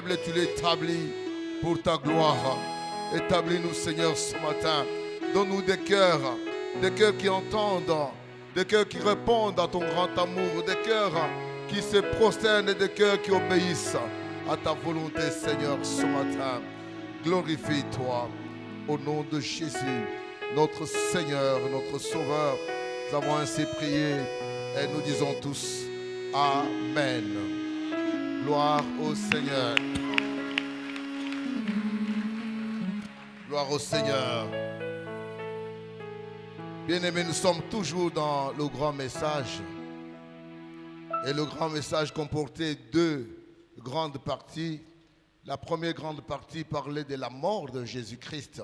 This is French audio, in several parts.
stable et tu l'établis pour ta gloire. Établis-nous, Seigneur, ce matin. Donne-nous des cœurs qui entendent, des cœurs qui répondent à ton grand amour, des cœurs qui se prosternent et des cœurs qui obéissent à ta volonté, Seigneur, ce matin. Glorifie-toi au nom de Jésus, notre Seigneur, notre Sauveur. Nous avons ainsi prié et nous disons tous Amen. Gloire au Seigneur. Gloire au Seigneur. Bien-aimés, nous sommes toujours dans le grand message. Et le grand message comportait deux grandes parties. La première grande partie parlait de la mort de Jésus-Christ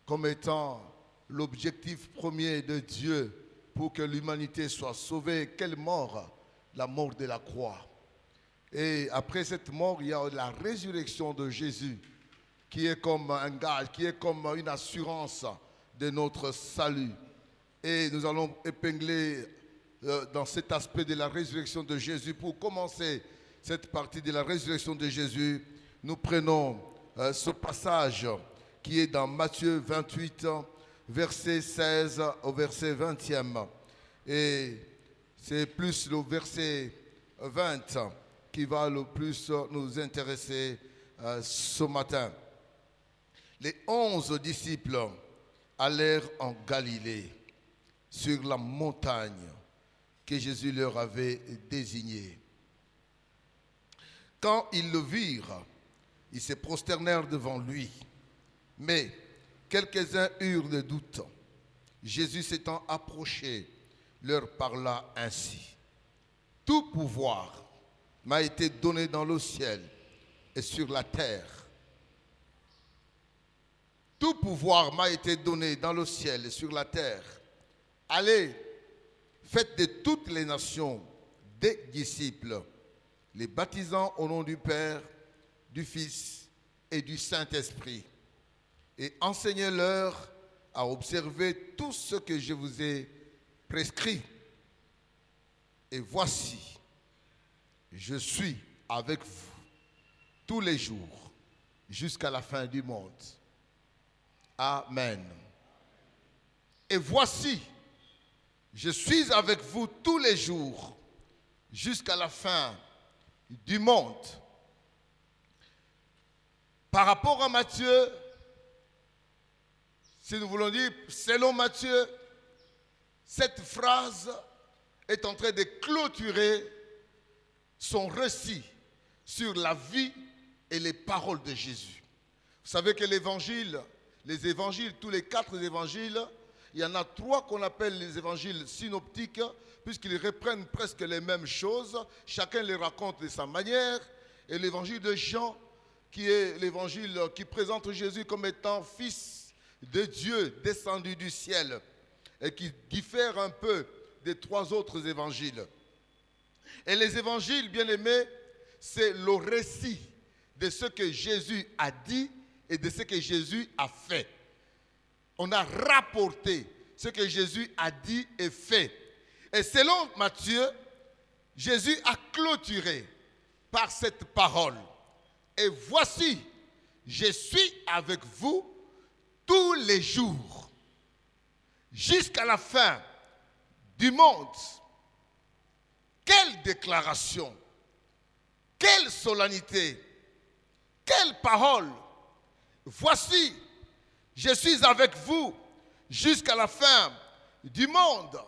comme étant l'objectif premier de Dieu pour que l'humanité soit sauvée. Quelle mort? La mort de la croix. Et après cette mort, il y a la résurrection de Jésus qui est comme un gage, qui est comme une assurance de notre salut. Et nous allons épingler dans cet aspect de la résurrection de Jésus. Pour commencer cette partie de la résurrection de Jésus, nous prenons ce passage qui est dans Matthieu 28, verset 16 au verset 20e. Et c'est plus le verset 20 qui va le plus nous intéresser ce matin. Les 11 disciples allèrent en Galilée, sur la montagne que Jésus leur avait désignée. Quand ils le virent, ils se prosternèrent devant lui. Mais quelques-uns eurent des doutes. Jésus s'étant approché, leur parla ainsi. Tout pouvoir m'a été donné dans le ciel et sur la terre. Tout pouvoir m'a été donné dans le ciel et sur la terre. Allez, faites de toutes les nations des disciples, les baptisant au nom du Père, du Fils et du Saint-Esprit, et enseignez-leur à observer tout ce que je vous ai prescrit. Et voici, je suis avec vous tous les jours jusqu'à la fin du monde. Amen. Et voici, je suis avec vous tous les jours jusqu'à la fin du monde. Par rapport à Matthieu, si nous voulons dire, selon Matthieu, cette phrase est en train de clôturer son récit sur la vie et les paroles de Jésus. Vous savez que les évangiles, tous les 4 évangiles, il y en a 3 qu'on appelle les évangiles synoptiques, puisqu'ils reprennent presque les mêmes choses. Chacun les raconte de sa manière. Et l'évangile de Jean, qui est l'évangile qui présente Jésus comme étant fils de Dieu descendu du ciel, et qui diffère un peu des 3 autres évangiles. Et les évangiles, bien aimés, c'est le récit de ce que Jésus a dit et de ce que Jésus a fait. On a rapporté ce que Jésus a dit et fait. Et selon Matthieu, Jésus a clôturé par cette parole. Et voici, je suis avec vous tous les jours, jusqu'à la fin du monde. Quelle déclaration, quelle solennité, quelle parole. Voici, je suis avec vous jusqu'à la fin du monde.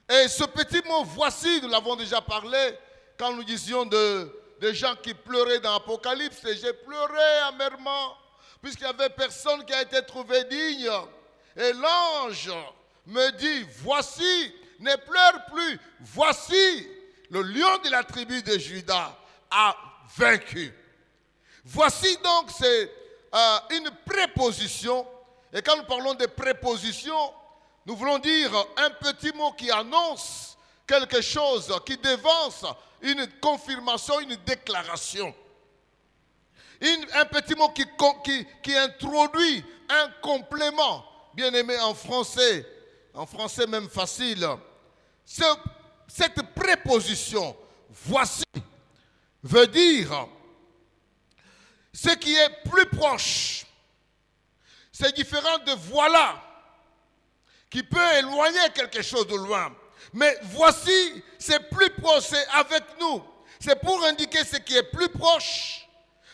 Et ce petit mot voici, nous l'avons déjà parlé quand nous disions de gens qui pleuraient dans l'Apocalypse. Et j'ai pleuré amèrement puisqu'il n'y avait personne qui a été trouvé digne. Et l'ange me dit, voici, ne pleure plus, voici, le lion de la tribu de Juda a vaincu. Voici donc, c'est une préposition. Et quand nous parlons de préposition, nous voulons dire un petit mot qui annonce quelque chose, qui dévance une confirmation, une déclaration. Un petit mot qui introduit un complément, bien aimé en français même facile. Cette préposition, voici, veut dire ce qui est plus proche. C'est différent de voilà, qui peut éloigner quelque chose de loin. Mais voici, c'est plus proche, c'est avec nous. C'est pour indiquer ce qui est plus proche,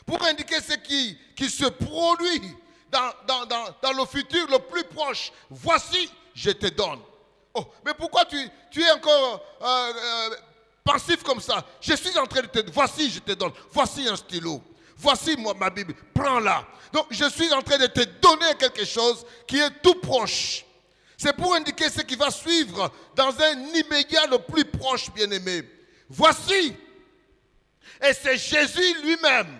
pour indiquer ce qui se produit dans le futur le plus proche. Voici, je te donne. Oh, mais pourquoi tu es encore pensif comme ça? Je suis en train de te dire, voici, je te donne. Voici un stylo. Voici moi, ma Bible, prends-la. Donc, je suis en train de te donner quelque chose qui est tout proche. C'est pour indiquer ce qui va suivre dans un immédiat le plus proche, bien-aimé. Voici. Et c'est Jésus lui-même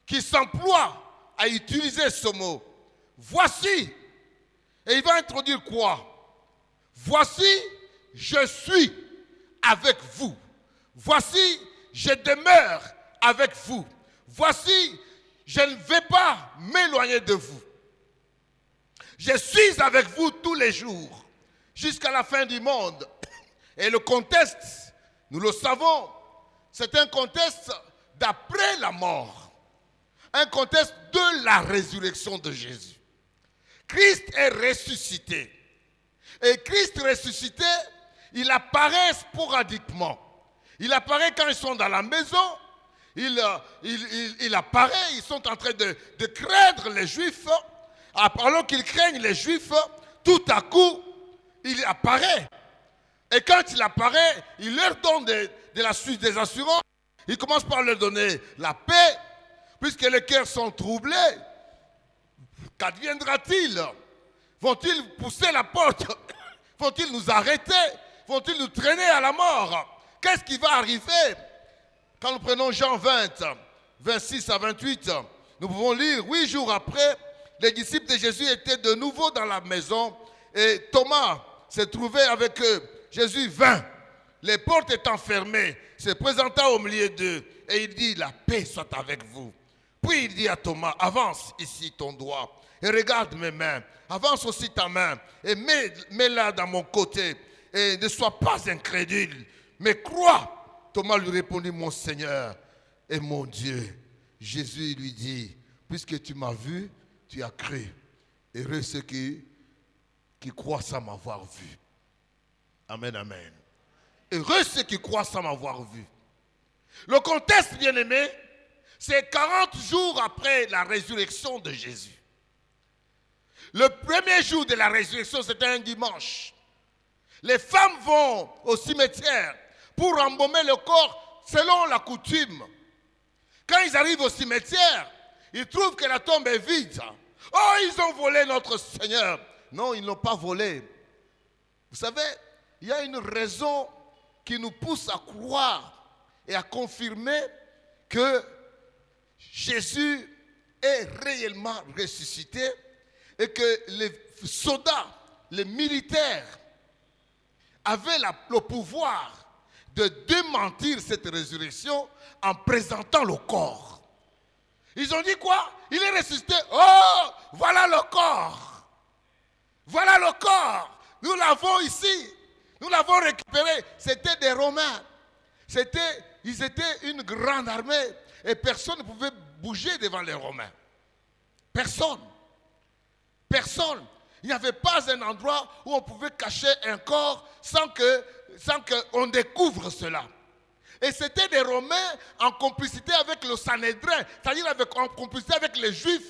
qui s'emploie à utiliser ce mot. Voici. Et il va introduire quoi? Voici, je suis avec vous. Voici, je demeure avec vous. Voici, je ne vais pas m'éloigner de vous. Je suis avec vous tous les jours, jusqu'à la fin du monde. Et le contexte, nous le savons, c'est un contexte d'après la mort. Un contexte de la résurrection de Jésus. Christ est ressuscité. Et Christ ressuscité, il apparaît sporadiquement. Il apparaît quand ils sont dans la maison. Il apparaît, ils sont en train de craindre les Juifs. Alors qu'ils craignent les Juifs, tout à coup, il apparaît. Et quand il apparaît, il leur donne des assurances. Il commence par leur donner la paix, puisque les cœurs sont troublés. Qu'adviendra-t-il? Vont-ils pousser la porte? Vont-ils nous arrêter? Vont-ils nous traîner à la mort? Qu'est-ce qui va arriver? Quand nous prenons Jean 20, 26 à 28, nous pouvons lire, 8 jours après, les disciples de Jésus étaient de nouveau dans la maison et Thomas se trouvait avec eux. Jésus vint, les portes étant fermées, se présenta au milieu d'eux et il dit, la paix soit avec vous. Puis il dit à Thomas, avance ici ton doigt et regarde mes mains, avance aussi ta main et mets-la dans mon côté et ne sois pas incrédule, mais crois. Thomas lui répondit, mon Seigneur et mon Dieu. Jésus lui dit, puisque tu m'as vu, tu as cru. Heureux ceux qui croient sans m'avoir vu. Amen, amen. Heureux ceux qui croient sans m'avoir vu. Le contexte, bien-aimé, c'est 40 jours après la résurrection de Jésus. Le premier jour de la résurrection, c'était un dimanche. Les femmes vont au cimetière pour embaumer le corps selon la coutume. Quand ils arrivent au cimetière, ils trouvent que la tombe est vide. Oh, ils ont volé notre Seigneur. Non, ils n'ont pas volé. Vous savez, il y a une raison qui nous pousse à croire et à confirmer que Jésus est réellement ressuscité et que les soldats, les militaires avaient le pouvoir de démentir cette résurrection en présentant le corps. Ils ont dit quoi? Il est ressuscité. Oh, voilà le corps. Voilà le corps. Nous l'avons ici. Nous l'avons récupéré. C'était des Romains. Ils étaient une grande armée. Et personne ne pouvait bouger devant les Romains. Personne. Personne. Il n'y avait pas un endroit où on pouvait cacher un corps sans qu'on découvre cela. Et c'était des Romains en complicité avec le Sanhédrin, c'est-à-dire en complicité avec les Juifs.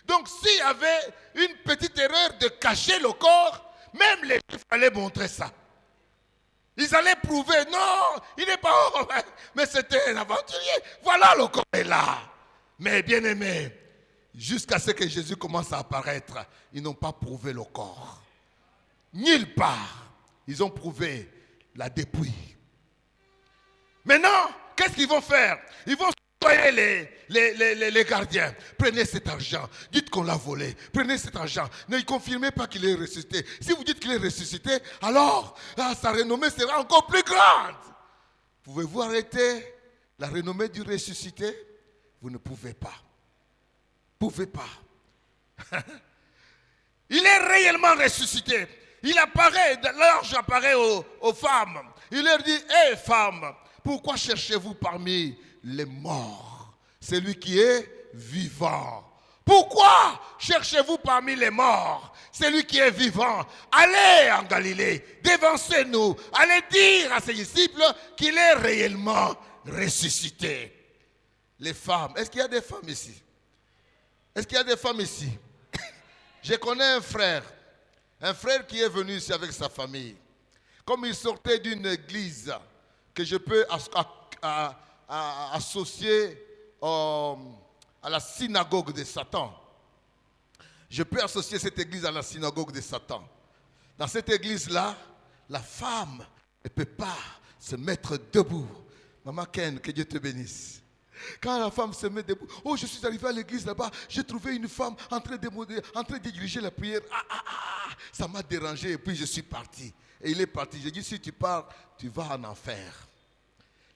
Donc s'il y avait une petite erreur de cacher le corps, même les Juifs allaient montrer ça. Ils allaient prouver, non, il n'est pas Romain, mais c'était un aventurier. Voilà, le corps est là. Mais bien aimé, jusqu'à ce que Jésus commence à apparaître, ils n'ont pas prouvé le corps. Nulle part. Ils ont prouvé la dépouille. Maintenant, qu'est-ce qu'ils vont faire? Ils vont soigner les gardiens. Prenez cet argent. Dites qu'on l'a volé. Prenez cet argent. Ne confirmez pas qu'il est ressuscité. Si vous dites qu'il est ressuscité, alors sa renommée sera encore plus grande. Pouvez-vous arrêter la renommée du ressuscité? Vous ne pouvez pas. Pouvez pas. Il est réellement ressuscité. Il apparaît, l'ange apparaît aux femmes. Il leur dit, hé femmes, pourquoi cherchez-vous parmi les morts celui qui est vivant. Pourquoi cherchez-vous parmi les morts celui qui est vivant? Allez en Galilée, dévancez-nous. Allez dire à ses disciples qu'il est réellement ressuscité. Les femmes, est-ce qu'il y a des femmes ici? Est-ce qu'il y a des femmes ici? Je connais un frère qui est venu ici avec sa famille. Comme il sortait d'une église que je peux associer à la synagogue de Satan. Je peux associer cette église à la synagogue de Satan. Dans cette église-là, la femme ne peut pas se mettre debout. Maman Ken, que Dieu te bénisse. Quand la femme se met debout, oh, je suis arrivé à l'église là-bas, j'ai trouvé une femme en train de diriger la prière. Ça m'a dérangé et puis je suis parti. Et il est parti. J'ai dit, si tu pars, tu vas en enfer.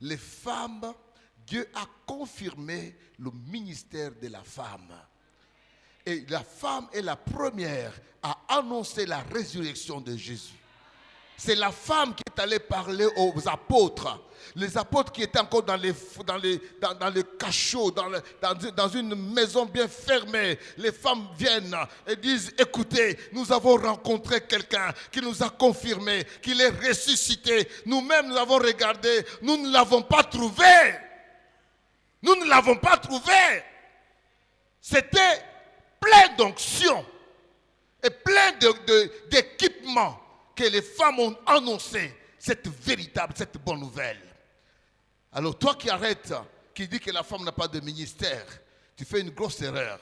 Les femmes, Dieu a confirmé le ministère de la femme. Et la femme est la première à annoncer la résurrection de Jésus. C'est la femme qui est allée parler aux apôtres. Les apôtres qui étaient encore dans le cachot, dans une maison bien fermée. Les femmes viennent et disent, écoutez, nous avons rencontré quelqu'un qui nous a confirmé qu'il est ressuscité. Nous-mêmes, nous avons regardé, nous ne l'avons pas trouvé. Nous ne l'avons pas trouvé. C'était plein d'onction et plein d'équipements que les femmes ont annoncé cette bonne nouvelle. Alors toi qui arrêtes, qui dis que la femme n'a pas de ministère, tu fais une grosse erreur.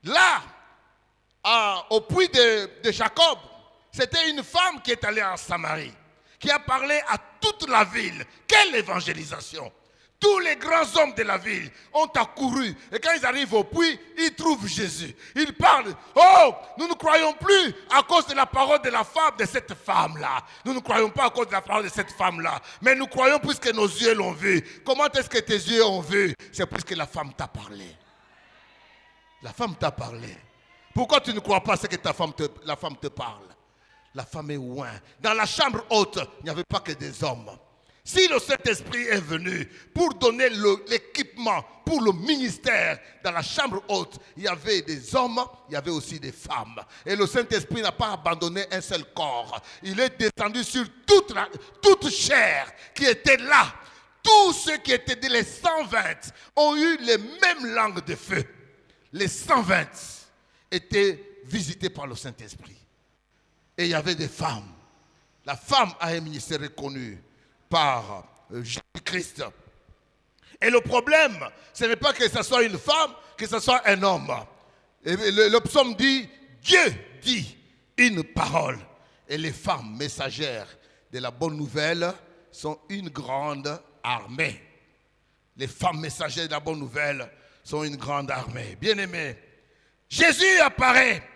Là, au puits de Jacob, c'était une femme qui est allée en Samarie, qui a parlé à toute la ville. Quelle évangélisation! Tous les grands hommes de la ville ont accouru. Et quand ils arrivent au puits, ils trouvent Jésus. Ils parlent. Oh, nous ne croyons plus à cause de la parole de la femme de cette femme-là. Nous ne croyons pas à cause de la parole de cette femme-là. Mais nous croyons puisque nos yeux l'ont vu. Comment est-ce que tes yeux ont vu? C'est puisque la femme t'a parlé. La femme t'a parlé. Pourquoi tu ne crois pas ce que la femme te parle? La femme est loin. Dans la chambre haute, il n'y avait pas que des hommes. Si le Saint-Esprit est venu pour donner l'équipement pour le ministère dans la chambre haute, il y avait des hommes, il y avait aussi des femmes. Et le Saint-Esprit n'a pas abandonné un seul corps. Il est descendu sur toute chair qui était là. Tous ceux qui étaient dit les 120 ont eu les mêmes langues de feu. Les 120 étaient visités par le Saint-Esprit. Et il y avait des femmes. La femme a un ministère reconnu par Jésus-Christ. Et le problème, ce n'est pas que ce soit une femme, que ce soit un homme. Et le psaume dit, Dieu dit une parole. Et les femmes messagères de la bonne nouvelle sont une grande armée. Les femmes messagères de la bonne nouvelle sont une grande armée. Bien-aimés, Jésus apparaît.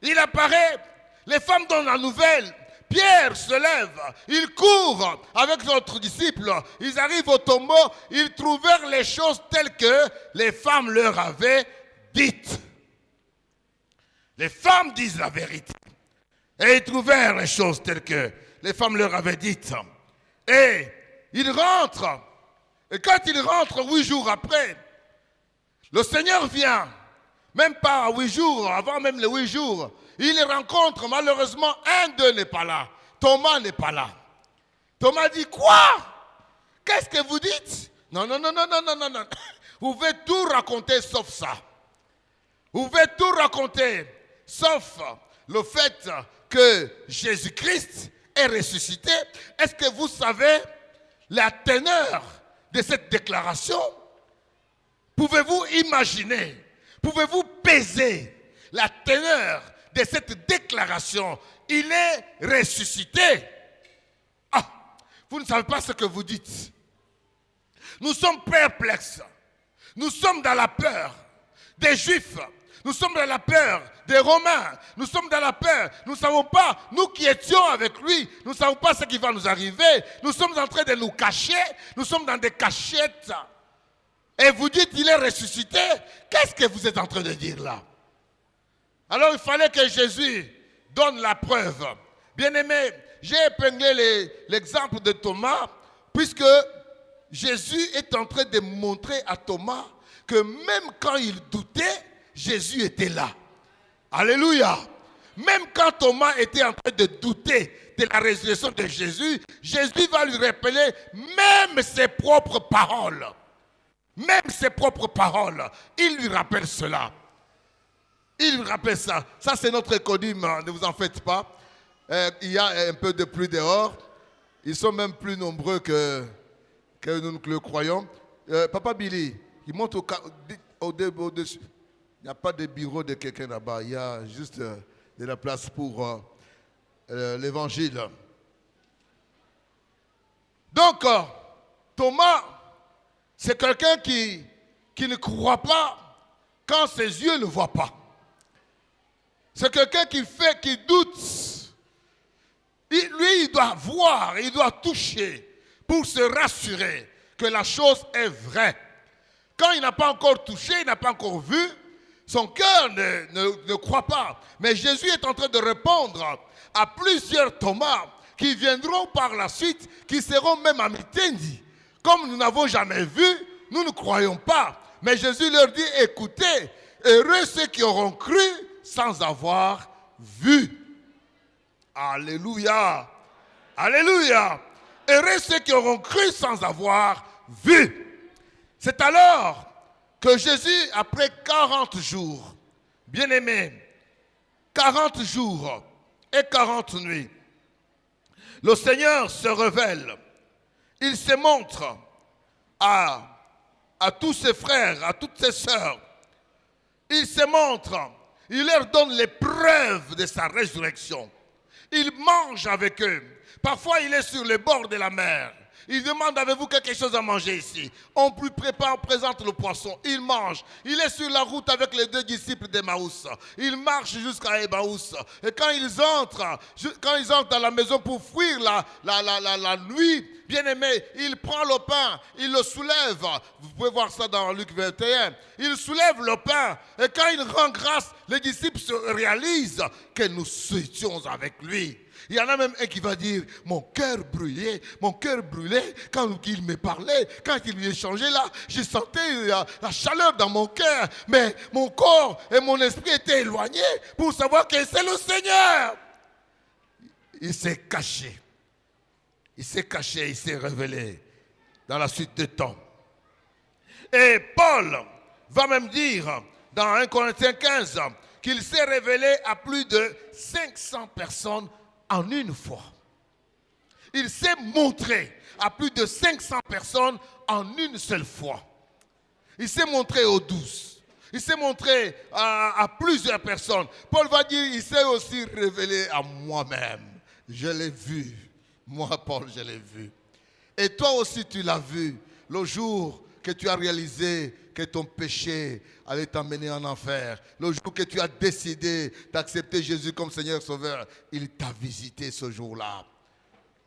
Il apparaît. Les femmes donnent la nouvelle. Pierre se lève, il court avec notre disciple, ils arrivent au tombeau, ils trouvèrent les choses telles que les femmes leur avaient dites. Les femmes disent la vérité. Et ils trouvèrent les choses telles que les femmes leur avaient dites. Et ils rentrent. Et quand ils rentrent 8 jours après, le Seigneur vient, même pas 8 jours, avant même les 8 jours, il les rencontre, malheureusement, un d'eux n'est pas là. Thomas n'est pas là. Thomas dit, quoi? Qu'est-ce que vous dites? Non. Vous pouvez tout raconter sauf ça. Vous pouvez tout raconter sauf le fait que Jésus-Christ est ressuscité. Est-ce que vous savez la teneur de cette déclaration? Pouvez-vous imaginer? Pouvez-vous peser la teneur de cette déclaration? Il est ressuscité. Ah, vous ne savez pas ce que vous dites. Nous sommes perplexes. Nous sommes dans la peur des Juifs. Nous sommes dans la peur des Romains. Nous sommes dans la peur. Nous ne savons pas, nous qui étions avec lui, nous ne savons pas ce qui va nous arriver. Nous sommes en train de nous cacher. Nous sommes dans des cachettes. Et vous dites qu'il est ressuscité. Qu'est-ce que vous êtes en train de dire là? Alors il fallait que Jésus donne la preuve. Bien-aimé, j'ai épinglé l'exemple de Thomas, puisque Jésus est en train de montrer à Thomas que même quand il doutait, Jésus était là. Alléluia. Même quand Thomas était en train de douter de la résurrection de Jésus, Jésus va lui rappeler même ses propres paroles. Même ses propres paroles. Il lui rappelle cela. Il lui rappelle ça. Ça, c'est notre écodyme, ne vous en faites pas. Il y a un peu de pluie dehors. Ils sont même plus nombreux que nous le croyons. Papa Billy, il monte au-dessus. Il n'y a pas de bureau de quelqu'un là-bas. Il y a juste de la place pour l'évangile. Donc, Thomas, c'est quelqu'un qui ne croit pas quand ses yeux ne voient pas. C'est quelqu'un qui doute. Lui, il doit voir, il doit toucher pour se rassurer que la chose est vraie. Quand il n'a pas encore touché, il n'a pas encore vu, son cœur ne croit pas. Mais Jésus est en train de répondre à plusieurs Thomas qui viendront par la suite, qui seront même à Mitendi. Comme nous n'avons jamais vu, nous ne croyons pas. Mais Jésus leur dit, écoutez, heureux ceux qui auront cru sans avoir vu. Alléluia. Alléluia. Heureux ceux qui auront cru sans avoir vu. C'est alors que Jésus, après 40 jours, bien-aimé, 40 jours et 40 nuits, le Seigneur se révèle. Il se montre à tous ses frères, à toutes ses sœurs. Il se montre, il leur donne les preuves de sa résurrection. Il mange avec eux. Parfois, il est sur le bord de la mer. Il demande, avez-vous quelque chose à manger ici? On lui prépare, on présente le poisson. Il mange. Il est sur la route avec les 2 disciples d'Emmaüs. Il marche jusqu'à Emmaüs. Et quand ils entrent dans la maison pour fuir la nuit, bien aimé, il prend le pain, il le soulève. Vous pouvez voir ça dans Luc 21. Il soulève le pain. Et quand il rend grâce, les disciples se réalisent que nous étions avec lui. Il y en a même un qui va dire, mon cœur brûlait quand il me parlait, quand il lui échangeait là, je sentais la chaleur dans mon cœur, mais mon corps et mon esprit étaient éloignés pour savoir que c'est le Seigneur. Il s'est caché, il s'est révélé dans la suite des temps. Et Paul va même dire dans 1 Corinthiens 15 qu'il s'est révélé à plus de 500 personnes en une fois. Il s'est montré à plus de 500 personnes en une seule fois. Il s'est montré aux 12. Il s'est montré à plusieurs personnes. Paul va dire, il s'est aussi révélé à moi-même. Je l'ai vu. Moi, Paul, je l'ai vu. Et toi aussi, tu l'as vu. Le jour que tu as réalisé que ton péché allait t'emmener en enfer. Le jour que tu as décidé d'accepter Jésus comme Seigneur Sauveur, il t'a visité ce jour-là.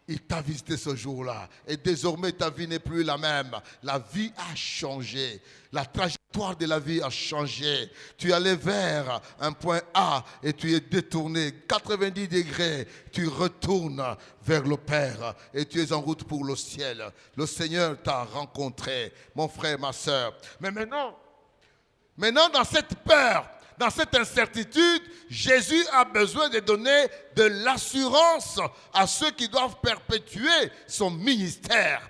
Il t'a visité ce jour-là. Et désormais, ta vie n'est plus la même. La vie a changé. La trajectoire de la vie a changé. Tu allais vers un point A et tu es détourné 90 degrés. Tu retournes vers le Père et tu es en route pour le ciel. Le Seigneur t'a rencontré, mon frère, ma soeur. Mais maintenant, dans cette peur, dans cette incertitude, Jésus a besoin de donner de l'assurance à ceux qui doivent perpétuer son ministère.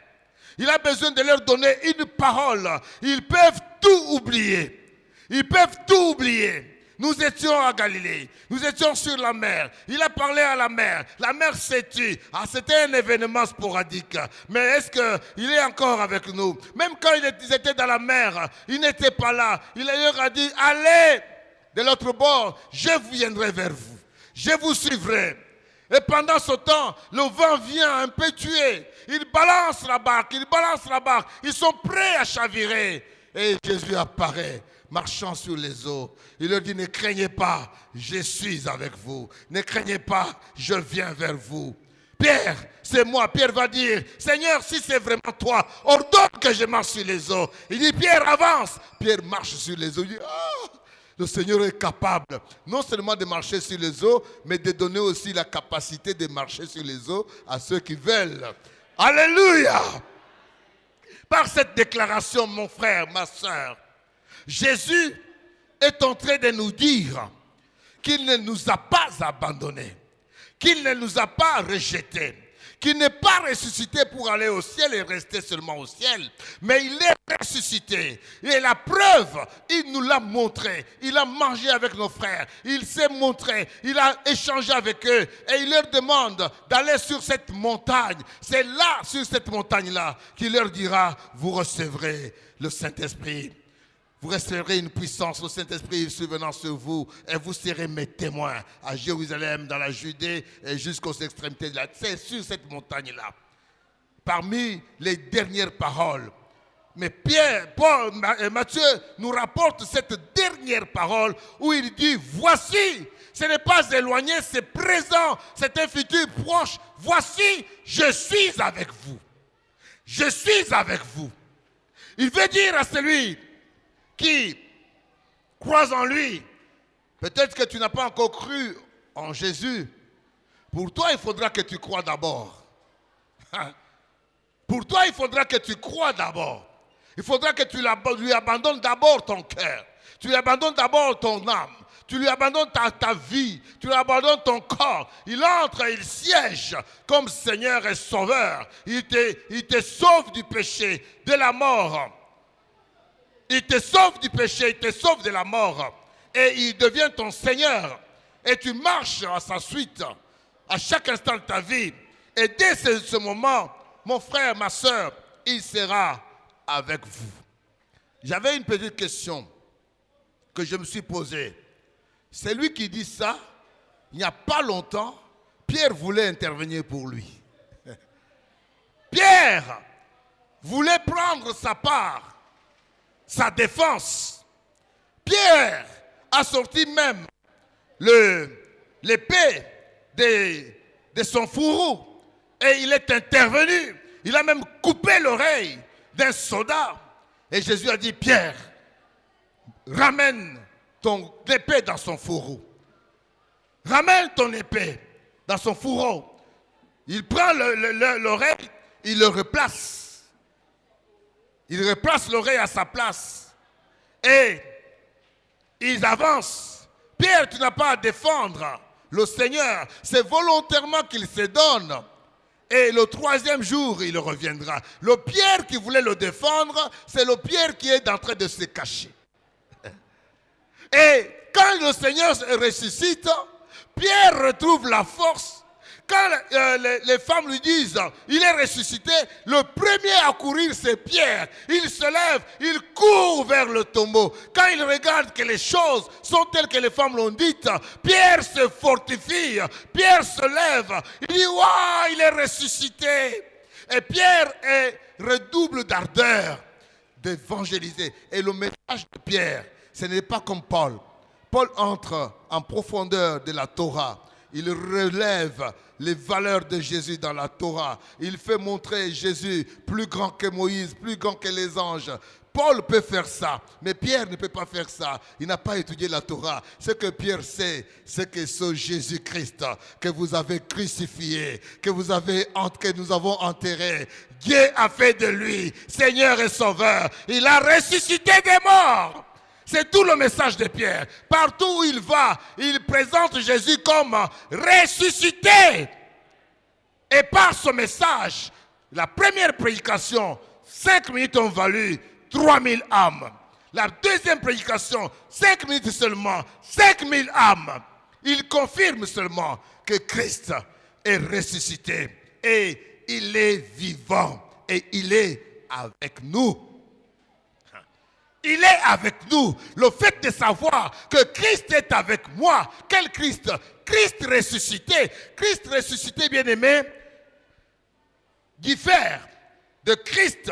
Il a besoin de leur donner une parole. Ils peuvent tout oublier. Ils peuvent tout oublier. Nous étions à Galilée. Nous étions sur la mer. Il a parlé à la mer. La mer s'est tue. Ah, c'était un événement sporadique. Mais est-ce qu'il est encore avec nous? Même quand ils étaient dans la mer, il n'était pas là. Il leur a dit, allez de l'autre bord, je viendrai vers vous. Je vous suivrai. Et pendant ce temps, le vent vient un peu tuer. Il balance la barque. Ils sont prêts à chavirer. Et Jésus apparaît, marchant sur les eaux. Il leur dit, ne craignez pas, je suis avec vous. Ne craignez pas, je viens vers vous. Pierre, c'est moi. Pierre va dire, Seigneur, si c'est vraiment toi, ordonne que je marche sur les eaux. Il dit, Pierre, avance. Pierre marche sur les eaux. Il dit, oh, le Seigneur est capable non seulement de marcher sur les eaux, mais de donner aussi la capacité de marcher sur les eaux à ceux qui veulent. Alléluia! Par cette déclaration, mon frère, ma soeur, Jésus est en train de nous dire qu'il ne nous a pas abandonnés, qu'il ne nous a pas rejetés, qu'il n'est pas ressuscité pour aller au ciel et rester seulement au ciel, mais il est ressuscité. Et la preuve, il nous l'a montré. Il a mangé avec nos frères, il s'est montré, il a échangé avec eux et il leur demande d'aller sur cette montagne. C'est là, sur cette montagne-là, qu'il leur dira, vous recevrez le Saint-Esprit. Vous recevrez une puissance, le Saint-Esprit survenant sur vous, et vous serez mes témoins à Jérusalem, dans la Judée et jusqu'aux extrémités de la terre. C'est sur cette montagne-là. Parmi les dernières paroles. Mais Pierre, Paul et Matthieu nous rapportent cette dernière parole où il dit, voici, ce n'est pas éloigné, c'est présent, c'est un futur proche. Voici, je suis avec vous. Je suis avec vous. Il veut dire à celui qui croit en lui, peut-être que tu n'as pas encore cru en Jésus. Pour toi, il faudra que tu crois d'abord. Pour toi, il faudra que tu crois d'abord. Il faudra que tu lui abandonnes d'abord ton cœur. Tu lui abandonnes d'abord ton âme. Tu lui abandonnes ta vie. Tu lui abandonnes ton corps. Il entre, il siège comme Seigneur et Sauveur. Il te sauve du péché, de la mort. Il te sauve du péché, il te sauve de la mort. Et il devient ton Seigneur. Et tu marches à sa suite, à chaque instant de ta vie. Et dès ce moment, mon frère, ma soeur, il sera avec vous. J'avais une petite question que je me suis posée. C'est lui qui dit ça, il n'y a pas longtemps, Pierre voulait intervenir pour lui. Pierre voulait prendre sa part, sa défense. Pierre a sorti même l'épée de son fourreau et il est intervenu. Il a même coupé l'oreille d'un soldat. Et Jésus a dit, Pierre, ramène ton épée dans son fourreau. Ramène ton épée dans son fourreau. Il prend l'oreille, il le replace. Il replace l'oreille à sa place. Et ils avancent. Pierre, tu n'as pas à défendre le Seigneur. C'est volontairement qu'il se donne. Et le troisième jour, il reviendra. Le Pierre qui voulait le défendre, c'est le Pierre qui est en train de se cacher. Et quand le Seigneur ressuscite, Pierre retrouve la force. Quand les femmes lui disent, il est ressuscité, le premier à courir, c'est Pierre. Il se lève, il court vers le tombeau. Quand il regarde que les choses sont telles que les femmes l'ont dites, Pierre se fortifie, Pierre se lève. Il dit, waouh, il est ressuscité. Et Pierre redouble d'ardeur d'évangéliser. Et le message de Pierre, ce n'est pas comme Paul. Paul entre en profondeur de la Torah. Il relève les valeurs de Jésus dans la Torah. Il fait montrer Jésus plus grand que Moïse, plus grand que les anges. Paul peut faire ça, mais Pierre ne peut pas faire ça. Il n'a pas étudié la Torah. Ce que Pierre sait, c'est que ce Jésus-Christ que vous avez crucifié, que nous avons enterré, Dieu a fait de lui Seigneur et Sauveur. Il a ressuscité des morts. C'est tout le message de Pierre. Partout où il va, il présente Jésus comme ressuscité. Et par ce message, la première prédication, 5 minutes ont valu 3000 âmes. La deuxième prédication, 5 minutes seulement, 5000 âmes. Il confirme seulement que Christ est ressuscité. Et il est vivant. Et il est avec nous. Il est avec nous. Le fait de savoir que Christ est avec moi. Quel Christ? Christ ressuscité. Christ ressuscité, bien-aimé, diffère de Christ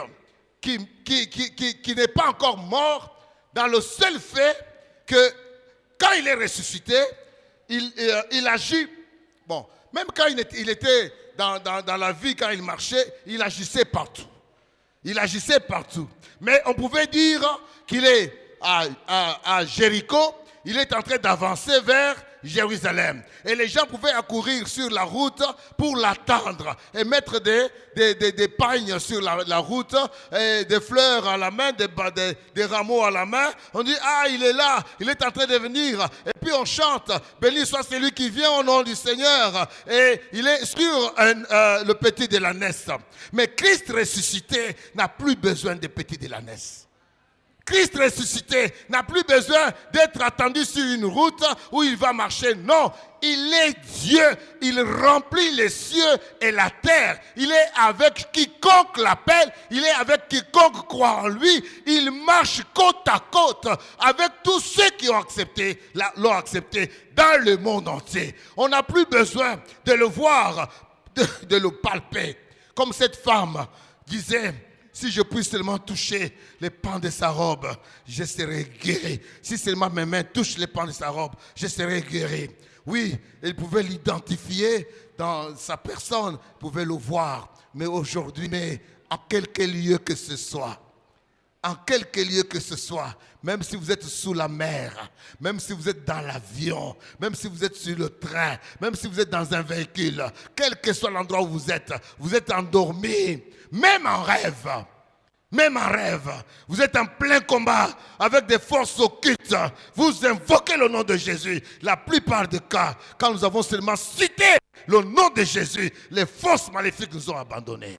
qui n'est pas encore mort dans le seul fait que quand il est ressuscité, il agit. Bon, même quand il était dans la vie, quand il marchait, il agissait partout. Il agissait partout. Mais on pouvait dire qu'il est à Jéricho, il est en train d'avancer vers Jérusalem. Et les gens pouvaient accourir sur la route pour l'attendre et mettre des pagnes sur la route, et des fleurs à la main, des rameaux à la main. On dit, ah, il est là, il est en train de venir. Et puis on chante, béni soit celui qui vient au nom du Seigneur. Et il est sur le petit de l'ânesse. Mais Christ ressuscité n'a plus besoin de petit de l'ânesse. Christ ressuscité n'a plus besoin d'être attendu sur une route où il va marcher. Non, il est Dieu. Il remplit les cieux et la terre. Il est avec quiconque l'appelle. Il est avec quiconque croit en lui. Il marche côte à côte avec tous ceux qui l'ont accepté dans le monde entier. On n'a plus besoin de le voir, de le palper. Comme cette femme disait, si je puis seulement toucher les pans de sa robe, je serai guéri. Si seulement mes mains touchent les pans de sa robe, je serai guéri. Oui, il pouvait l'identifier dans sa personne, il pouvait le voir. Mais aujourd'hui, en quelque lieu que ce soit, en quelque lieu que ce soit, même si vous êtes sous la mer, même si vous êtes dans l'avion, même si vous êtes sur le train, même si vous êtes dans un véhicule, quel que soit l'endroit où vous êtes endormi, même en rêve, vous êtes en plein combat avec des forces occultes, vous invoquez le nom de Jésus. La plupart des cas, quand nous avons seulement cité le nom de Jésus, les forces maléfiques nous ont abandonnés.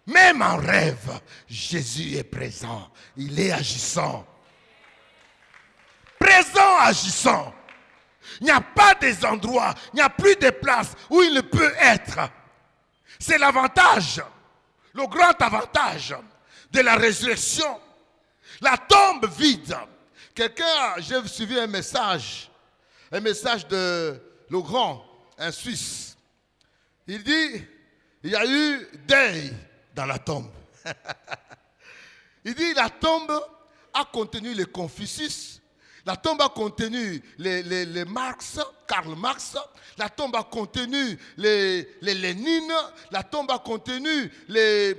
Même en rêve, Jésus est présent. Il est agissant. Présent, agissant. Il n'y a pas des endroits, il n'y a plus de places où il ne peut être. C'est l'avantage, le grand avantage de la résurrection. La tombe vide. J'ai suivi un message de Legrand, un Suisse. Il dit, il y a eu deuil dans la tombe. Il dit, la tombe a contenu les Confucius, la tombe a contenu les Marx, Karl Marx, la tombe a contenu les Lénine, la tombe a contenu les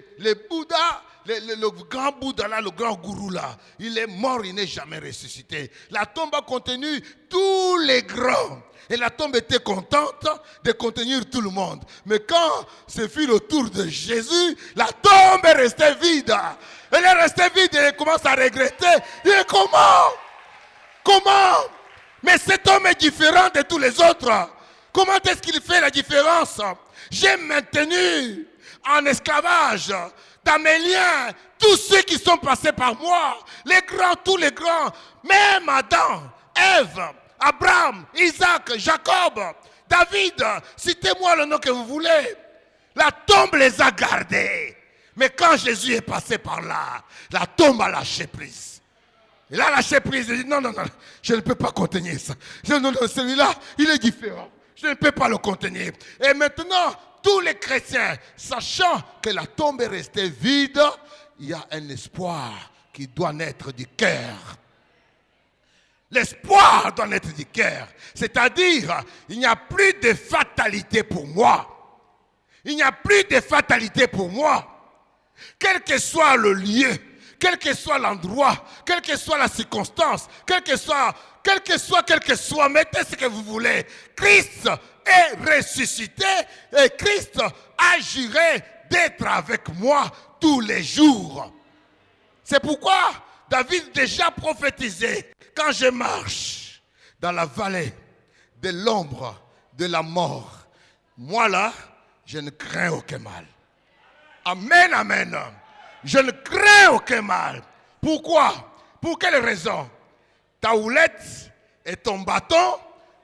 Bouddhas, le grand Bouddha là, le grand gourou là. Il est mort, il n'est jamais ressuscité. La tombe a contenu tous les grands. Et la tombe était contente de contenir tout le monde. Mais quand ce fut le tour de Jésus, la tombe est restée vide. Elle est restée vide et il commence à regretter. Il dit, comment? Mais cet homme est différent de tous les autres. Comment est-ce qu'il fait la différence? J'ai maintenu en esclavage dans mes liens tous ceux qui sont passés par moi. Les grands, tous les grands. Même Adam, Ève, Abraham, Isaac, Jacob, David. Citez-moi le nom que vous voulez. La tombe les a gardés. Mais quand Jésus est passé par là, la tombe a lâché prise. Il a lâché prise. Il dit non, je ne peux pas contenir ça. Non, celui-là, il est différent. Je ne peux pas le contenir. Et maintenant, tous les chrétiens, sachant que la tombe est restée vide, il y a un espoir qui doit naître du cœur. L'espoir doit naître du cœur. C'est-à-dire, il n'y a plus de fatalité pour moi. Il n'y a plus de fatalité pour moi. Quel que soit le lieu, quel que soit l'endroit, quelle que soit la circonstance, quel que soit, mettez ce que vous voulez. Christ est ressuscité et Christ agirait d'être avec moi tous les jours. C'est pourquoi David déjà prophétisé, quand je marche dans la vallée de l'ombre de la mort, moi là, je ne crains aucun mal. Amen, amen. Je ne crains aucun mal. Pourquoi? Pour quelle raison? Ta houlette et ton bâton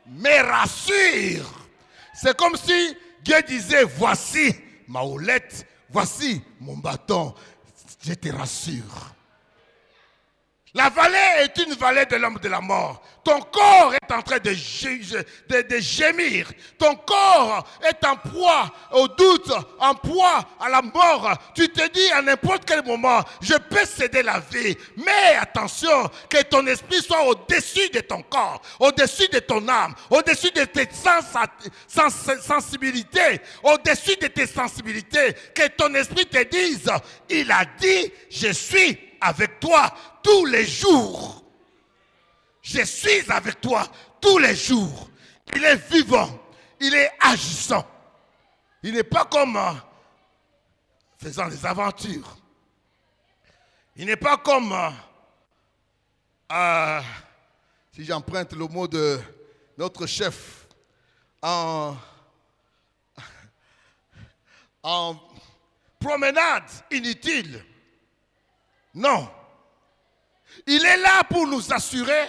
me rassurent. C'est comme si Dieu disait, voici ma houlette, voici mon bâton, je te rassure. La vallée est une vallée de l'homme de la mort. Ton corps est en train de gémir. Ton corps est en proie au doute, en proie à la mort. Tu te dis à n'importe quel moment, je peux céder la vie. Mais attention, que ton esprit soit au-dessus de ton corps, au-dessus de ton âme, au-dessus de tes sensibilités, au-dessus de tes sensibilités. Que ton esprit te dise, il a dit, je suis avec toi tous les jours. Je suis avec toi tous les jours. Il est vivant. Il est agissant. Il n'est pas comme faisant des aventures. Il n'est pas comme, si j'emprunte le mot de notre chef, en promenade inutile. Non. Il est là pour nous assurer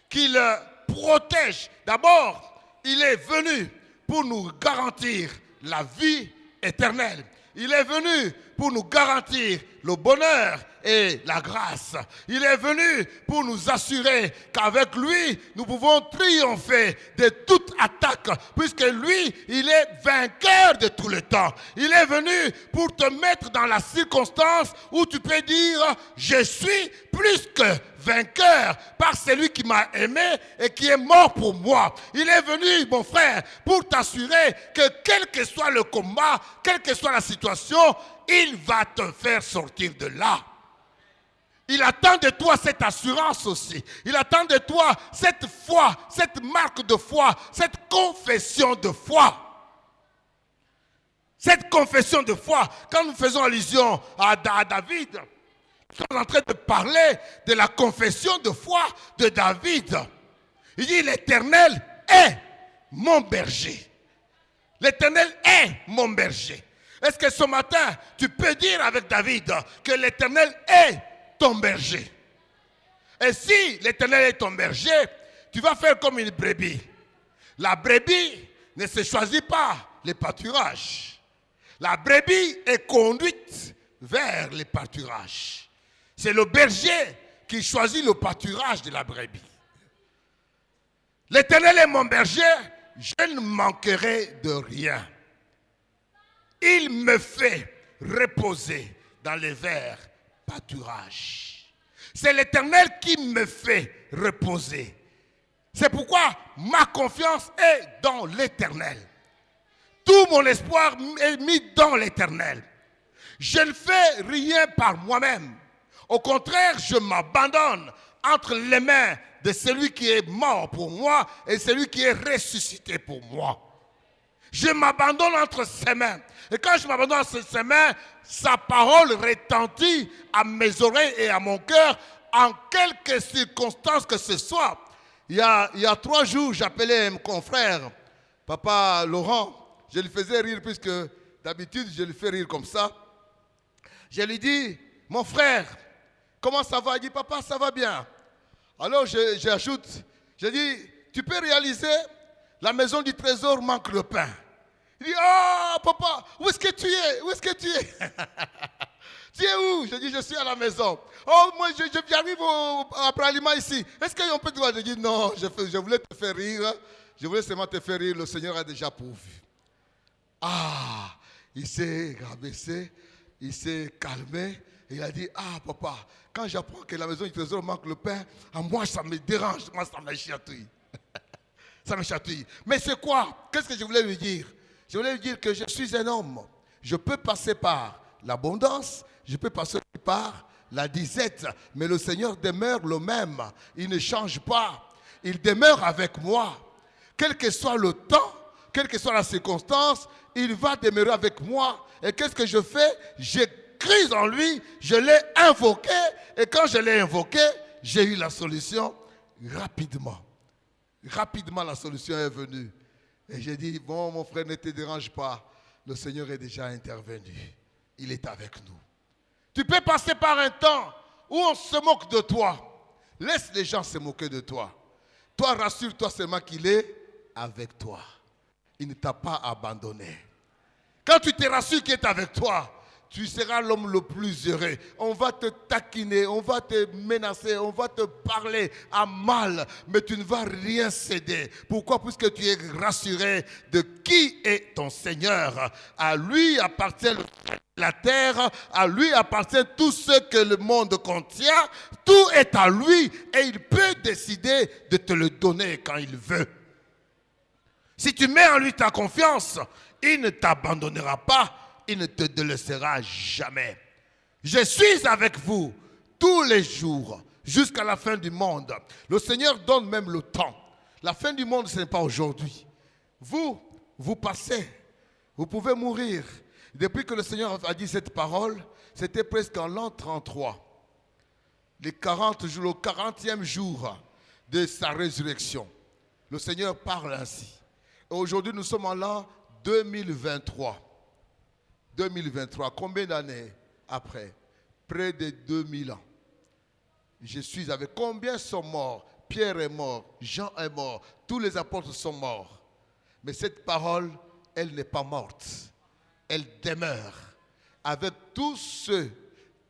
qu'il protège. D'abord, il est venu pour nous garantir la vie éternelle. Il est venu pour nous garantir le bonheur et la grâce. Il est venu pour nous assurer qu'avec lui, nous pouvons triompher de toute attaque, puisque lui, il est vainqueur de tout le temps. Il est venu pour te mettre dans la circonstance où tu peux dire, je suis plus que vainqueur par celui qui m'a aimé et qui est mort pour moi. Il est venu, mon frère, pour t'assurer que quel que soit le combat, quelle que soit la situation, il va te faire sortir de là. Il attend de toi cette assurance aussi. Il attend de toi cette foi, cette marque de foi, cette confession de foi. Cette confession de foi, quand nous faisons allusion à David, nous sommes en train de parler de la confession de foi de David. Il dit, l'Éternel est mon berger. L'Éternel est mon berger. Est-ce que ce matin, tu peux dire avec David que l'Éternel est ton berger? Et si l'Éternel est ton berger, tu vas faire comme une brebis. La brebis ne se choisit pas les pâturages. La brebis est conduite vers les pâturages. C'est le berger qui choisit le pâturage de la brebis. L'Éternel est mon berger, je ne manquerai de rien. Il me fait reposer dans les verts pâturages. C'est l'Éternel qui me fait reposer. C'est pourquoi ma confiance est dans l'Éternel. Tout mon espoir est mis dans l'Éternel. Je ne fais rien par moi-même. Au contraire, je m'abandonne entre les mains de celui qui est mort pour moi et celui qui est ressuscité pour moi. Je m'abandonne entre ses mains. Et quand je m'abandonne entre ses mains, sa parole retentit à mes oreilles et à mon cœur en quelque circonstance que ce soit. Il y a 3 jours, j'appelais mon confrère, Papa Laurent. Je lui faisais rire puisque d'habitude, je lui fais rire comme ça. Je lui dis, mon frère, comment ça va? Il dit, papa, ça va bien. Alors j'ajoute, je dis, tu peux réaliser, la maison du trésor manque le pain. Il dit, oh papa, où est-ce que tu es? Où est-ce que tu es? Tu es où? Je dis, je suis à la maison. Oh, moi, j'arrive après l'aliment ici. Est-ce qu'on peut te voir? Je dis, non, je voulais te faire rire. Je voulais seulement te faire rire. Le Seigneur a déjà pourvu. Ah, il s'est rabaissé, il s'est calmé. Et il a dit, ah papa, quand j'apprends que la maison du trésor manque le pain, à moi ça me dérange, moi ça me chatouille. Ça me chatouille. Mais c'est quoi? Qu'est-ce que je voulais lui dire? Je voulais lui dire que je suis un homme. Je peux passer par l'abondance, je peux passer par la disette, mais le Seigneur demeure le même. Il ne change pas. Il demeure avec moi. Quel que soit le temps, quelle que soit la circonstance, il va demeurer avec moi. Et qu'est-ce que je fais? J'ai crise en lui, je l'ai invoqué, et quand je l'ai invoqué, j'ai eu la solution rapidement. Rapidement, la solution est venue. Et j'ai dit, bon, mon frère, ne te dérange pas. Le Seigneur est déjà intervenu. Il est avec nous. Tu peux passer par un temps où on se moque de toi. Laisse les gens se moquer de toi. Toi, rassure-toi seulement qu'il est avec toi. Il ne t'a pas abandonné. Quand tu te rassures qu'il est avec toi, tu seras l'homme le plus heureux. On va te taquiner, on va te menacer, on va te parler à mal, mais tu ne vas rien céder. Pourquoi? Puisque tu es rassuré de qui est ton Seigneur. À lui appartient la terre, à lui appartient tout ce que le monde contient. Tout est à lui et il peut décider de te le donner quand il veut. Si tu mets en lui ta confiance, il ne t'abandonnera pas. Il ne te délaissera jamais. Je suis avec vous tous les jours jusqu'à la fin du monde. Le Seigneur donne même le temps. La fin du monde, ce n'est pas aujourd'hui. Vous passez. Vous pouvez mourir. Depuis que le Seigneur a dit cette parole, c'était presque en l'an 33. Les 40 jours, le 40e jour de sa résurrection. Le Seigneur parle ainsi. Et aujourd'hui, nous sommes en l'an 2023. 2023, combien d'années après? Près de 2000 ans. Je suis avec combien sont morts? Pierre est mort, Jean est mort, tous les apôtres sont morts. Mais cette parole, elle n'est pas morte. Elle demeure avec tous ceux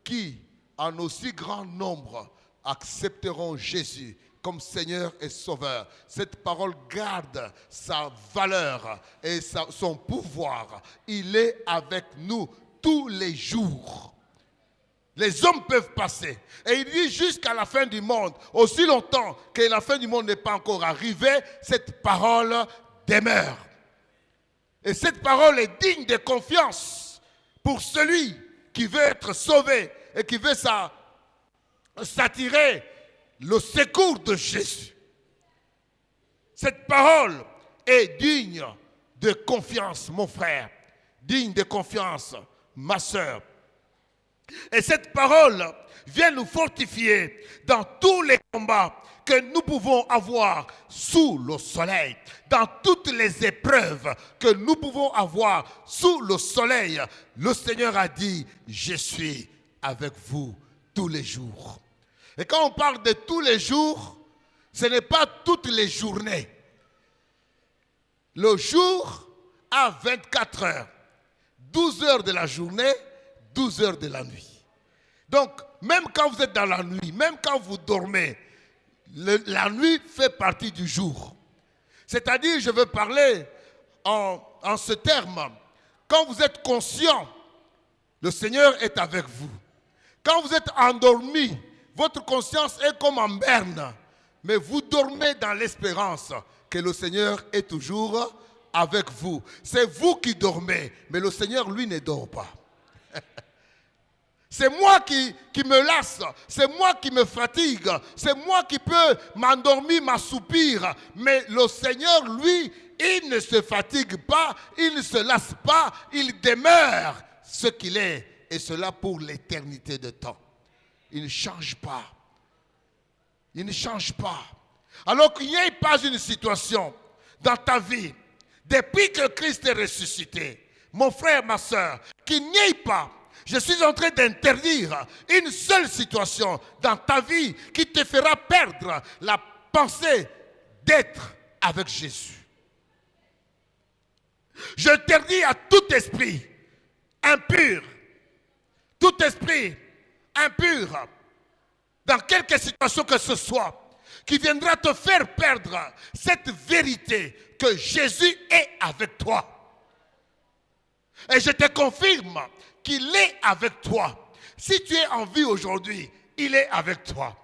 qui, en aussi grand nombre, accepteront Jésus comme Seigneur et Sauveur. Cette parole garde sa valeur et son pouvoir. Il est avec nous tous les jours. Les hommes peuvent passer. Et il dit jusqu'à la fin du monde, aussi longtemps que la fin du monde n'est pas encore arrivée, cette parole demeure. Et cette parole est digne de confiance pour celui qui veut être sauvé et qui veut s'attirer le secours de Jésus. Cette parole est digne de confiance, mon frère, digne de confiance, ma sœur. Et cette parole vient nous fortifier dans tous les combats que nous pouvons avoir sous le soleil, dans toutes les épreuves que nous pouvons avoir sous le soleil. Le Seigneur a dit, je suis avec vous tous les jours. Et quand on parle de tous les jours, ce n'est pas toutes les journées. Le jour a 24 heures, 12 heures de la journée, 12 heures de la nuit. Donc, même quand vous êtes dans la nuit, même quand vous dormez, la nuit fait partie du jour. C'est-à-dire, je veux parler en ce terme. Quand vous êtes conscient, le Seigneur est avec vous. Quand vous êtes endormi, votre conscience est comme en berne. Mais vous dormez dans l'espérance que le Seigneur est toujours avec vous. C'est vous qui dormez, mais le Seigneur, lui, ne dort pas. C'est moi qui me lasse, c'est moi qui me fatigue, c'est moi qui peux m'endormir, m'assoupir. Mais le Seigneur, lui, il ne se fatigue pas, il ne se lasse pas, il demeure ce qu'il est. Et cela pour l'éternité de temps. Il ne change pas. Il ne change pas. Alors qu'il n'y ait pas une situation dans ta vie, depuis que Christ est ressuscité, mon frère, ma soeur, qu'il n'y ait pas. Je suis en train d'interdire une seule situation dans ta vie qui te fera perdre la pensée d'être avec Jésus. J'interdis à tout esprit impur, tout esprit impur, dans quelque situation que ce soit, qui viendra te faire perdre cette vérité que Jésus est avec toi. Et je te confirme qu'il est avec toi. Si tu es en vie aujourd'hui, il est avec toi.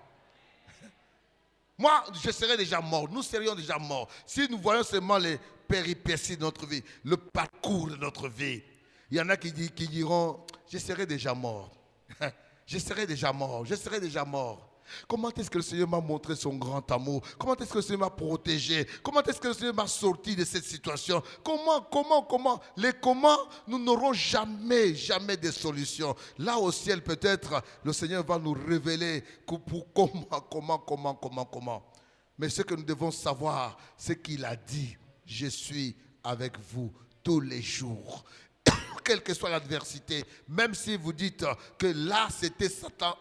Moi, je serais déjà mort. Nous serions déjà morts. Si nous voyons seulement les péripéties de notre vie, le parcours de notre vie. Il y en a qui diront, je serais déjà mort. Je serais déjà mort. Je serais déjà mort. Comment est-ce que le Seigneur m'a montré son grand amour? Comment est-ce que le Seigneur m'a protégé? Comment est-ce que le Seigneur m'a sorti de cette situation? Comment? Les comment, nous n'aurons jamais de solution. Là au ciel, peut-être, le Seigneur va nous révéler comment. Mais ce que nous devons savoir, c'est qu'il a dit, je suis avec vous tous les jours. Quelle que soit l'adversité, même si vous dites que là c'était Satan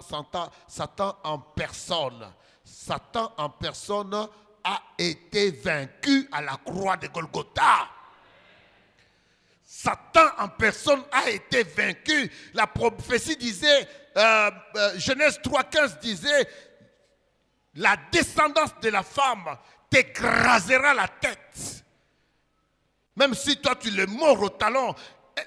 en personne. Satan en personne a été vaincu à la croix de Golgotha. Satan en personne a été vaincu. La prophétie disait, Genèse 3,15 disait, la descendance de la femme t'écrasera la tête. Même si toi tu le mords au talon,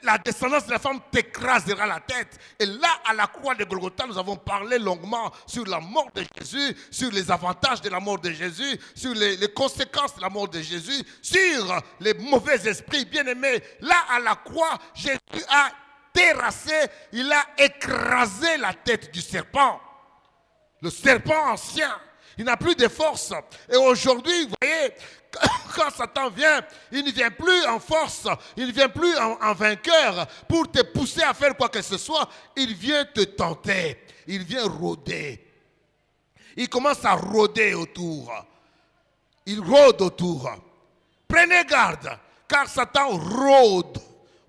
la descendance de la femme t'écrasera la tête. Et là, à la croix de Golgotha, nous avons parlé longuement sur la mort de Jésus, sur les avantages de la mort de Jésus, sur les conséquences de la mort de Jésus, sur les mauvais esprits bien-aimés. Là, à la croix, Jésus a terrassé, il a écrasé la tête du serpent. Le serpent ancien Il n'a plus de force. Et aujourd'hui, vous voyez, quand Satan vient, il ne vient plus en force, il ne vient plus en vainqueur pour te pousser à faire quoi que ce soit. Il vient te tenter, il vient rôder. Il commence à rôder autour. Il rôde autour. Prenez garde, car Satan rôde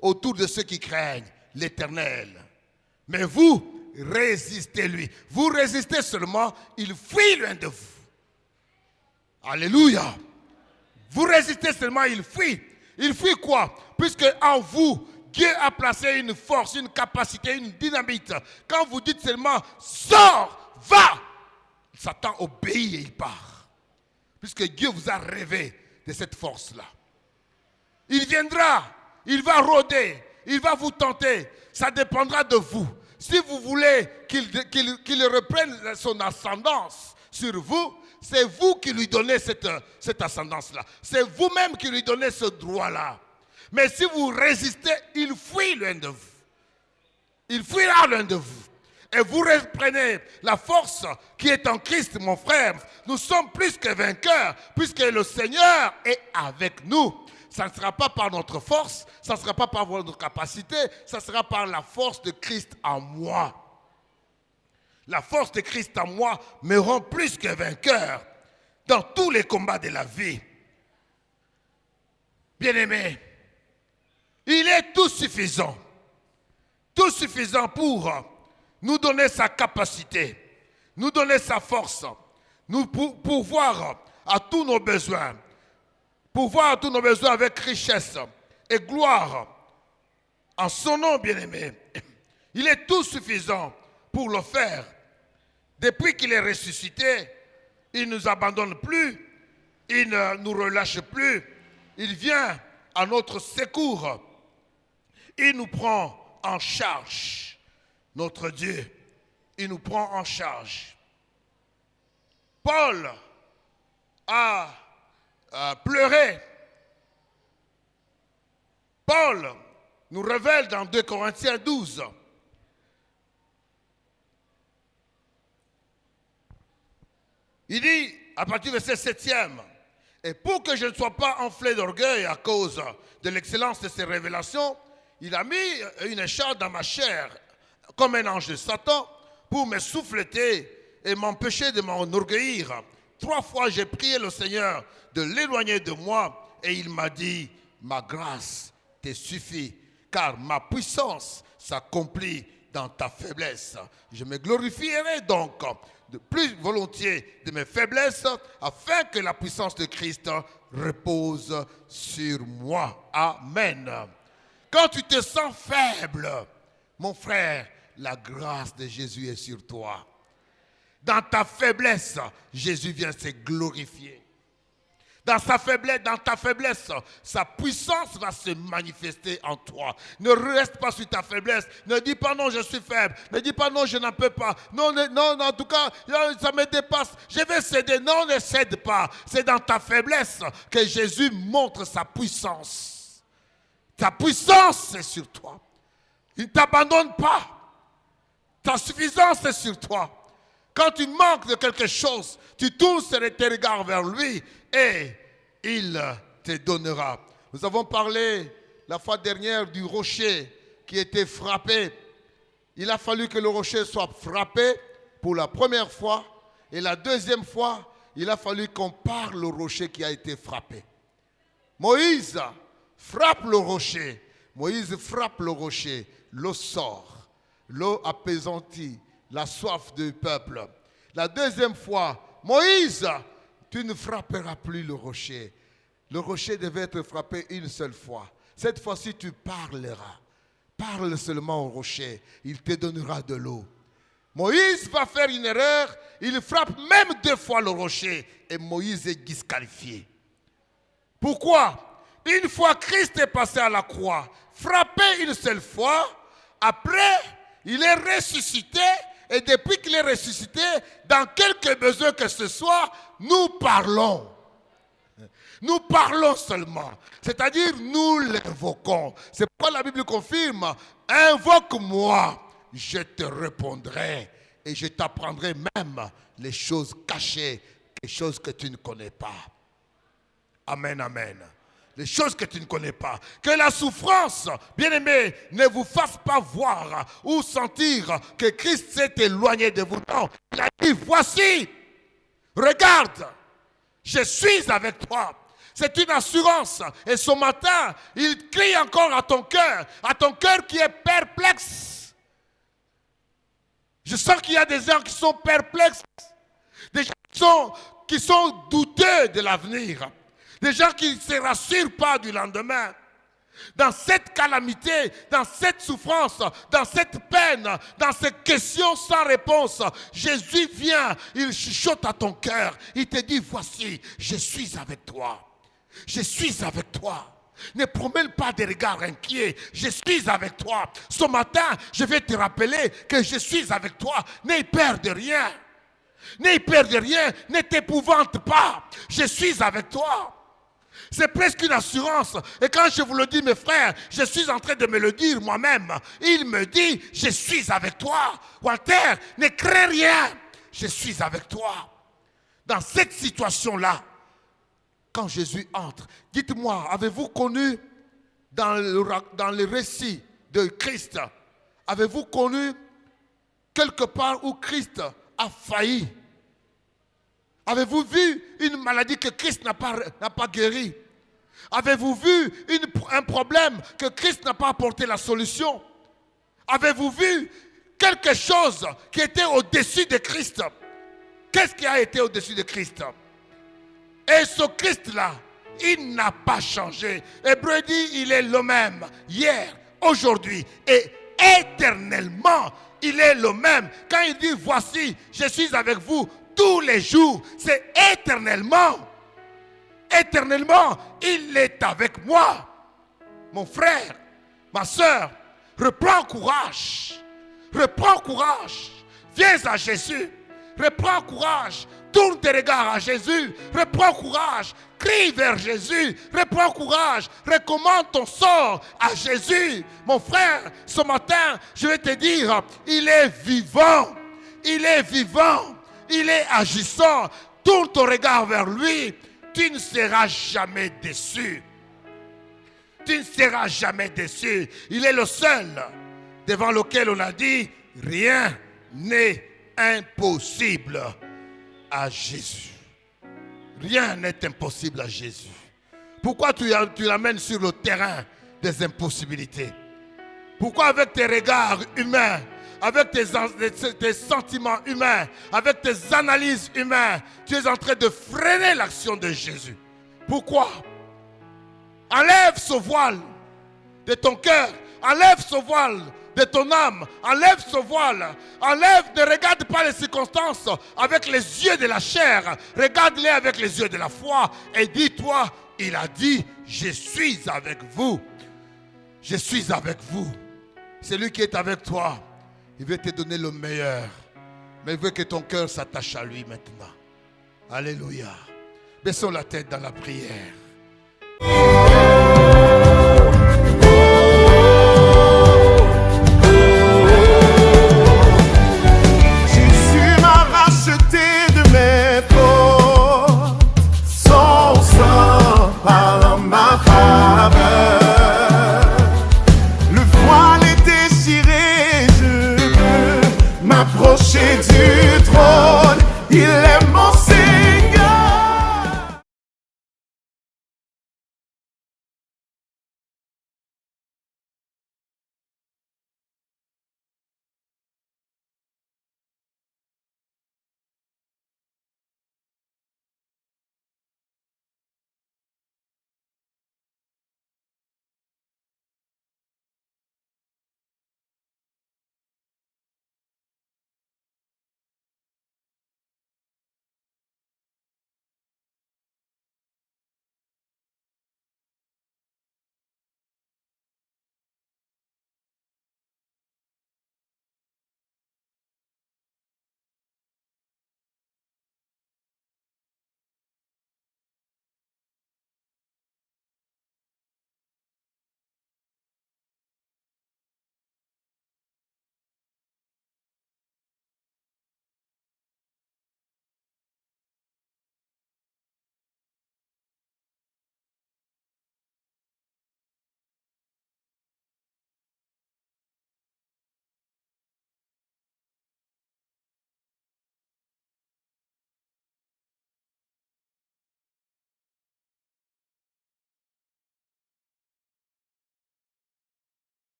autour de ceux qui craignent l'Éternel. Mais vous, résistez-lui. Vous résistez seulement, il fuit loin de vous. Alléluia. Vous résistez seulement, il fuit. Il fuit quoi? Puisque en vous, Dieu a placé une force, une capacité, une dynamite. Quand vous dites seulement, sors, va, Satan obéit et il part. Puisque Dieu vous a rêvé de cette force-là. Il viendra, il va rôder, il va vous tenter. Ça dépendra de vous. Si vous voulez qu'il reprenne son ascendance sur vous, c'est vous qui lui donnez cette ascendance-là. C'est vous-même qui lui donnez ce droit-là. Mais si vous résistez, il fuit loin de vous. Il fuira loin de vous. Et vous reprenez la force qui est en Christ, mon frère. Nous sommes plus que vainqueurs, puisque le Seigneur est avec nous. Ça ne sera pas par notre force, ça ne sera pas par notre capacité, ça sera par la force de Christ en moi. La force de Christ en moi me rend plus que vainqueur dans tous les combats de la vie. Bien-aimé, il est tout suffisant pour nous donner sa capacité, nous donner sa force, nous pourvoir à tous nos besoins. Pourvoir à tous nos besoins avec richesse et gloire. En son nom, bien-aimé, il est tout suffisant pour le faire. Depuis qu'il est ressuscité, il ne nous abandonne plus, il ne nous relâche plus, il vient à notre secours. Il nous prend en charge, notre Dieu, il nous prend en charge. Paul a pleurer. Paul nous révèle dans 2 Corinthiens 12. Il dit, à partir de ce 7e, et pour que je ne sois pas enflé d'orgueil à cause de l'excellence de ces révélations, il a mis une écharpe dans ma chair, comme un ange de Satan, pour me souffleter et m'empêcher de m'enorgueillir. 3 fois j'ai prié le Seigneur de l'éloigner de moi et il m'a dit, ma grâce te suffit car ma puissance s'accomplit dans ta faiblesse. Je me glorifierai donc de plus volontiers de mes faiblesses afin que la puissance de Christ repose sur moi. Amen. Quand tu te sens faible, mon frère, la grâce de Jésus est sur toi. Dans ta faiblesse, Jésus vient se glorifier. Dans ta faiblesse, sa puissance va se manifester en toi. Ne reste pas sur ta faiblesse. Ne dis pas non, je suis faible. Ne dis pas non, je n'en peux pas. Non, en tout cas, ça me dépasse. Je vais céder. Non, ne cède pas. C'est dans ta faiblesse que Jésus montre sa puissance. Ta puissance est sur toi. Il ne t'abandonne pas. Ta suffisance est sur toi. Quand tu manques de quelque chose, tu tournes tes regards vers lui et il te donnera. Nous avons parlé la fois dernière du rocher qui était frappé. Il a fallu que le rocher soit frappé pour la première fois. Et la deuxième fois, il a fallu qu'on parle au rocher qui a été frappé. Moïse frappe le rocher. Moïse frappe le rocher. L'eau sort. L'eau apaisantit la soif du peuple. La deuxième fois, Moïse, tu ne frapperas plus le rocher. Le rocher devait être frappé une seule fois. Cette fois-ci, tu parleras. Parle seulement au rocher. Il te donnera de l'eau. Moïse va faire une erreur. Il frappe même 2 fois le rocher. Et Moïse est disqualifié. Pourquoi? Une fois Christ est passé à la croix, frappé une seule fois, après, il est ressuscité. Et depuis qu'il est ressuscité, dans quelque besoin que ce soit, nous parlons. Nous parlons seulement. C'est-à-dire, nous l'invoquons. C'est pourquoi la Bible confirme, invoque-moi, je te répondrai et je t'apprendrai même les choses cachées, les choses que tu ne connais pas. Amen, amen. Les choses que tu ne connais pas. Que la souffrance, bien-aimé, ne vous fasse pas voir ou sentir que Christ s'est éloigné de vous. Non, il a dit, voici, regarde, je suis avec toi. C'est une assurance. Et ce matin, il crie encore à ton cœur qui est perplexe. Je sens qu'il y a des gens qui sont perplexes, des gens qui sont douteux de l'avenir. Des gens qui ne se rassurent pas du lendemain. Dans cette calamité, dans cette souffrance, dans cette peine, dans ces questions sans réponse, Jésus vient, il chuchote à ton cœur. Il te dit, voici, je suis avec toi. Je suis avec toi. Ne promène pas des regards inquiets. Je suis avec toi. Ce matin, je vais te rappeler que je suis avec toi. N'aie peur de rien. N'aie peur de rien. Ne t'épouvante pas. Je suis avec toi. C'est presque une assurance. Et quand je vous le dis, mes frères, je suis en train de me le dire moi-même. Il me dit, je suis avec toi. Walter, ne crains rien. Je suis avec toi. Dans cette situation-là, quand Jésus entre, dites-moi, avez-vous connu dans le récit de Christ, avez-vous connu quelque part où Christ a failli? Avez-vous vu une maladie que Christ n'a pas guérie? Avez-vous vu un problème que Christ n'a pas apporté la solution? Avez-vous vu quelque chose qui était au-dessus de Christ? Qu'est-ce qui a été au-dessus de Christ? Et ce Christ-là, il n'a pas changé. Hébreu dit, il est le même hier, aujourd'hui et éternellement. Il est le même. Quand il dit, voici, je suis avec vous tous les jours, c'est éternellement. Éternellement, il est avec moi. Mon frère, ma soeur, reprends courage. Reprends courage. Viens à Jésus. Reprends courage. Tourne tes regards à Jésus. Reprends courage. Crie vers Jésus. Reprends courage. Recommande ton sort à Jésus. Mon frère, ce matin, je vais te dire, il est vivant. Il est vivant. Il est agissant. Tourne ton regard vers lui. Tu ne seras jamais déçu. Tu ne seras jamais déçu. Il est le seul devant lequel on a dit, rien n'est impossible à Jésus. Rien n'est impossible à Jésus. Pourquoi tu l'amènes sur le terrain des impossibilités? Pourquoi avec tes regards humains, avec tes sentiments humains, avec tes analyses humaines, tu es en train de freiner l'action de Jésus? Pourquoi? Enlève ce voile de ton cœur, enlève ce voile de ton âme, enlève ce voile, enlève, ne regarde pas les circonstances avec les yeux de la chair, regarde-les avec les yeux de la foi et dis-toi, il a dit, je suis avec vous, je suis avec vous. Celui qui est avec toi, il veut te donner le meilleur, mais il veut que ton cœur s'attache à lui maintenant. Alléluia. Baissons la tête dans la prière.